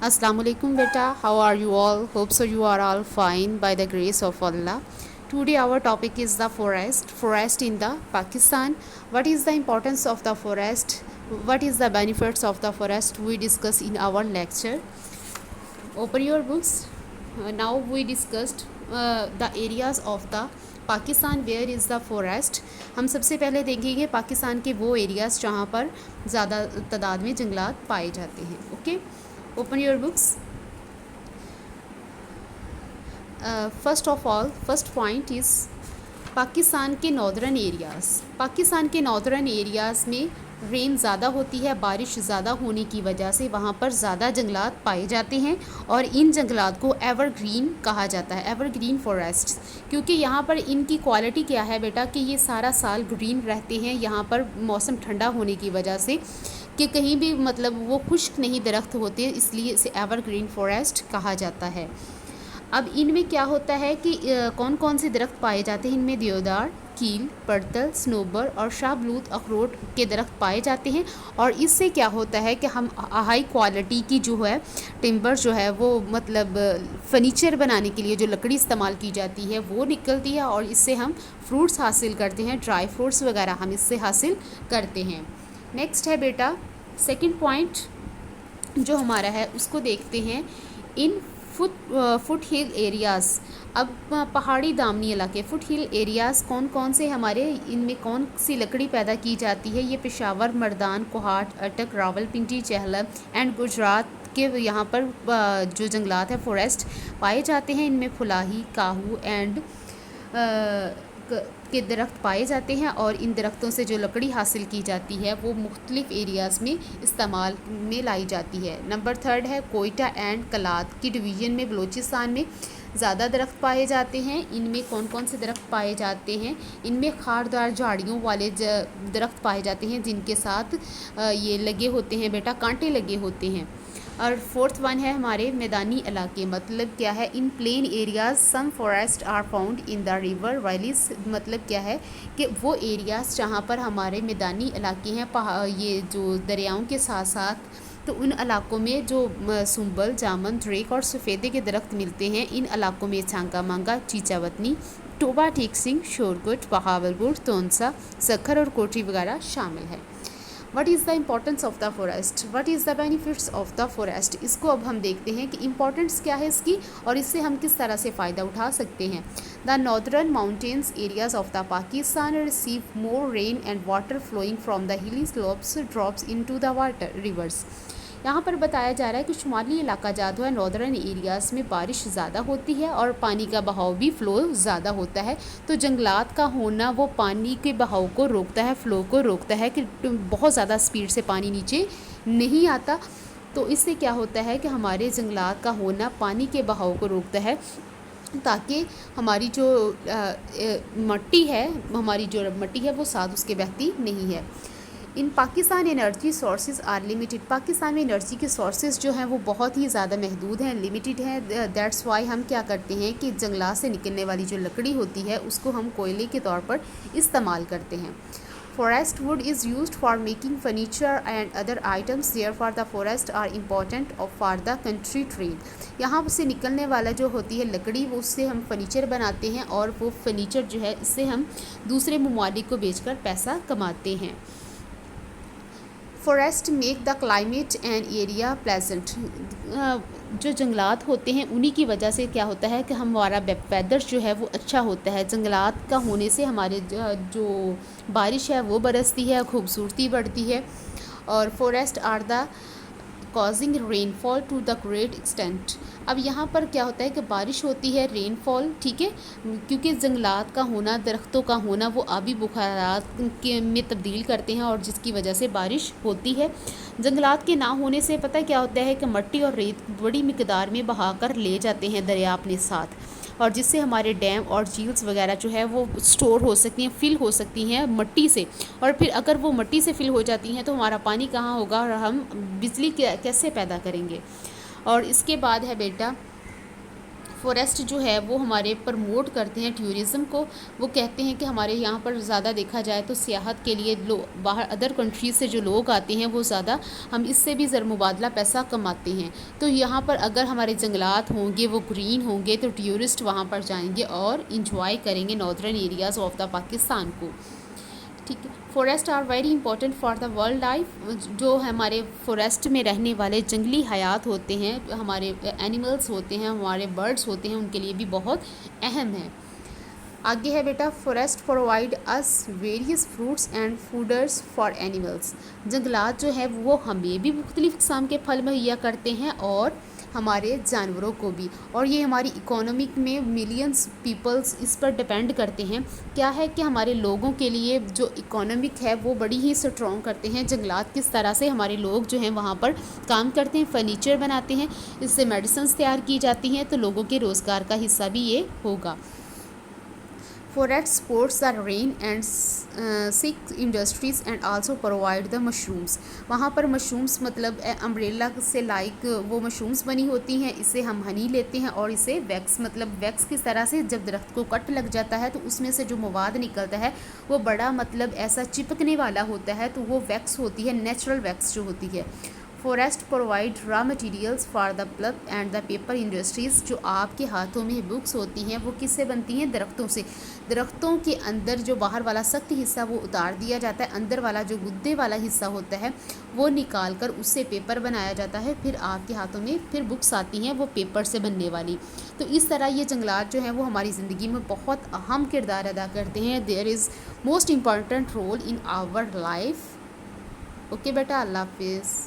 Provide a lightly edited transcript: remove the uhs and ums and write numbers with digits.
Assalamu alaikum beta, how are you all? Hope so you are all fine by the grace of Allah. Today our topic is the forest in the Pakistan. What is the importance of the forest? What is the benefits of the forest? We discuss in our lecture. Open your books. Now we discussed the areas of the Pakistan where is the forest. हम सबसे पहले देखेंगे पाकिस्तान के वो areas जहाँ पर ज़्यादा तादाद में जंगलात पाए जाते हैं. Okay, open your books. First of all, first point is Pakistan के नॉर्दर्न एरियाज़. पाकिस्तान के नॉर्दर्न एरियाज़ में रेन ज़्यादा होती है. बारिश ज़्यादा होने की वजह से वहाँ पर ज़्यादा जंगलात पाए जाते हैं और इन जंगलात को एवरग्रीन कहा जाता है, एवरग्रीन फॉरेस्ट्स. क्योंकि यहाँ पर इनकी क्वालिटी क्या है बेटा कि ये सारा साल ग्रीन रहते हैं. यहाँ पर मौसम ठंडा होने की वजह से कि कहीं भी मतलब वो खुश्क नहीं दरख्त होते, इसलिए इसे एवरग्रीन फॉरेस्ट कहा जाता है. अब इनमें क्या होता है कि कौन कौन से दरख्त पाए जाते हैं. इनमें देवदार, कील, पड़तल, स्नोबर और शाहबलूत अखरोट के दरख्त पाए जाते हैं. और इससे क्या होता है कि हम हाई क्वालिटी की जो है टिम्बर जो है वो मतलब फर्नीचर बनाने के लिए जो लकड़ी इस्तेमाल की जाती है वो निकलती है और इससे हम फ्रूट्स हासिल करते हैं. ड्राई फ्रूट्स वगैरह हम इससे हासिल करते हैं. नेक्स्ट है बेटा सेकंड पॉइंट जो हमारा है उसको देखते हैं. इन फुट हिल एरियाज़. अब पहाड़ी दामनी इलाके फुट हिल एरियाज़ कौन कौन से हमारे, इनमें कौन सी लकड़ी पैदा की जाती है. ये पेशावर, मर्दान, कोहाट, अटक, रावलपिंडी, चहलम एंड गुजरात के यहाँ पर जो जंगलात है फॉरेस्ट पाए जाते हैं. इनमें फुलाही, काहू एंड के दरख्त पाए जाते हैं और इन दरख्तों से जो लकड़ी हासिल की जाती है वो मुख्तलिफ एरियाज़ में इस्तेमाल में लाई जाती है. नंबर थर्ड है कोयटा एंड कलात की डिवीज़न में बलूचिस्तान में ज़्यादा दरख्त पाए जाते हैं. इनमें कौन कौन से दरख्त पाए जाते हैं. इनमें खारदार झाड़ियों वाले दरख्त पाए जाते हैं जिनके साथ ये लगे होते हैं बेटा, कांटे लगे होते हैं. और फोर्थ वन है हमारे मैदानी इलाके. मतलब क्या है, in plain areas some forest are found in the river valleys. मतलब क्या है कि वो एरियाज़ जहाँ पर हमारे मैदानी इलाके हैं, ये जो दरियाओं के साथ साथ, तो उन इलाकों में जो सुंबल, जामन, ड्रेक और सफ़ेदे के दरख्त मिलते हैं. इन इलाकों में छांगा मांगा, चीचावतनी, टोबा टेक सिंह, शोरगुट, बहावलपुर, तोनसा, सखर और कोठी वगैरह शामिल है. What is the importance of the forest, what is the benefits of the forest. इसको अब हम देखते हैं कि इम्पोर्टेंस क्या है इसकी और इससे हम किस तरह से फ़ायदा उठा सकते हैं. The northern mountains areas of the Pakistan receive more rain and water flowing from the hilly slopes drops into the water rivers. यहाँ पर बताया जा रहा है कि शुमाली इलाका जात है नॉर्दर्न एरियाज़ में बारिश ज़्यादा होती है और पानी का बहाव भी फ़्लो ज़्यादा होता है. तो जंगलात का होना वो पानी के बहाव को रोकता है, फ़्लो को रोकता है कि बहुत ज़्यादा स्पीड से पानी नीचे नहीं आता. तो इससे क्या होता है कि हमारे जंगलात का होना पानी के बहाव को रोकता है ताकि हमारी जो मट्टी है वो साथ उसके बहती नहीं है. In Pakistan energy sources are limited. Pakistan में एनर्जी के सोर्सेज जो हैं वो बहुत ही ज़्यादा महदूद हैं, लिमिटेड हैं. दैट्स वाई हम क्या करते हैं कि जंगलात से निकलने वाली जो लकड़ी होती है उसको हम कोयले के तौर पर इस्तेमाल करते हैं. Forest wood is used for making furniture and other items. Therefore the forest are important for the country trade. यहाँ से निकलने वाला जो होती है लकड़ी वो उससे हम फर्नीचर बनाते हैं और वो फर्नीचर जो है इससे हम दूसरे ममालिक को बेचकर पैसा कमाते हैं. Forest make the climate and area pleasant. जो जंगलात होते हैं उन्हीं की वजह से क्या होता है कि हमारा वेदर जो है वो अच्छा होता है. जंगलात का होने से हमारे जो बारिश है वो बरसती है, खूबसूरती बढ़ती है. और forest are the causing rainfall to the great extent. अब यहाँ पर क्या होता है कि बारिश होती है, रेनफॉल, ठीक है, क्योंकि जंगलात का होना, दरख्तों का होना वो आबी बुखारात के में तब्दील करते हैं और जिसकी वजह से बारिश होती है. जंगलात के ना होने से पता क्या होता है कि मट्टी और रेत बड़ी मिकदार में बहा कर ले जाते हैं दरिया अपने साथ, और जिससे हमारे डैम और झील्स वगैरह जो है वो स्टोर हो सकती हैं, फिल हो सकती हैं मट्टी से. और फिर अगर वो मट्टी से फिल हो जाती हैं तो हमारा पानी कहाँ होगा और हम बिजली कैसे पैदा करेंगे. और इसके बाद है बेटा فوریسٹ جو ہے وہ ہمارے پرموٹ کرتے ہیں ٹیوریزم کو. وہ کہتے ہیں کہ ہمارے یہاں پر زیادہ دیکھا جائے تو سیاحت کے لیے باہر ادر کنٹریز سے جو لوگ آتے ہیں وہ زیادہ ہم اس سے بھی زر مبادلہ پیسہ کماتے ہیں. تو یہاں پر اگر ہمارے جنگلات ہوں گے وہ گرین ہوں گے تو ٹیورسٹ وہاں پر جائیں گے اور انجوائے کریں گے northern areas of the Pakistan کو. ٹھیک ہے. Forest are very important for the world life. جو ہمارے فوریسٹ میں رہنے والے جنگلی حیات ہوتے ہیں, ہمارے اینیملس ہوتے ہیں, ہمارے برڈس ہوتے ہیں, ان کے لیے بھی بہت اہم ہے. آگے ہے بیٹا, forest provide us various fruits and fodders for animals. جنگلات جو ہے وہ ہمیں بھی مختلف اقسام کے پھل مہیا کرتے ہیں اور ہمارے جانوروں کو بھی, اور یہ ہماری اکانومک میں ملینز پیپلز اس پر ڈپینڈ کرتے ہیں. کیا ہے کہ ہمارے لوگوں کے لیے جو اکانومک ہے وہ بڑی ہی اسٹرانگ کرتے ہیں. جنگلات کس طرح سے ہمارے لوگ جو ہیں وہاں پر کام کرتے ہیں, فرنیچر بناتے ہیں, اس سے میڈیسنز تیار کی جاتی ہیں, تو لوگوں کے روزگار کا حصہ بھی یہ ہوگا. Forest supports the rain and silk industries and also provide the mushrooms. وہاں پر مشرومس مطلب امبریلا سے لائک وہ مشرومس بنی ہوتی ہیں, اس سے ہم ہنی لیتے ہیں اور اسے ویکس مطلب ویکس کس طرح سے جب درخت کو کٹ لگ جاتا ہے تو اس میں سے جو مواد نکلتا ہے وہ بڑا مطلب ایسا چپکنے والا ہوتا ہے, تو وہ ویکس ہوتی ہے, نیچرل ویکس جو ہوتی ہے. Forest provide raw materials for the pulp and the paper industries. جو آپ کے ہاتھوں میں بکس ہوتی ہیں وہ کس سے بنتی ہیں؟ درختوں سے. درختوں کے اندر جو باہر والا سخت حصہ وہ اتار دیا جاتا ہے, اندر والا جو گدے والا حصہ ہوتا ہے وہ نکال کر اس سے پیپر بنایا جاتا ہے, پھر آپ کے ہاتھوں میں پھر بکس آتی ہیں وہ پیپر سے بننے والی. تو اس طرح یہ جنگلات جو ہیں وہ ہماری زندگی میں بہت اہم کردار ادا کرتے ہیں. There is most important role in our life. Okay بیٹا, اللہ حافظ.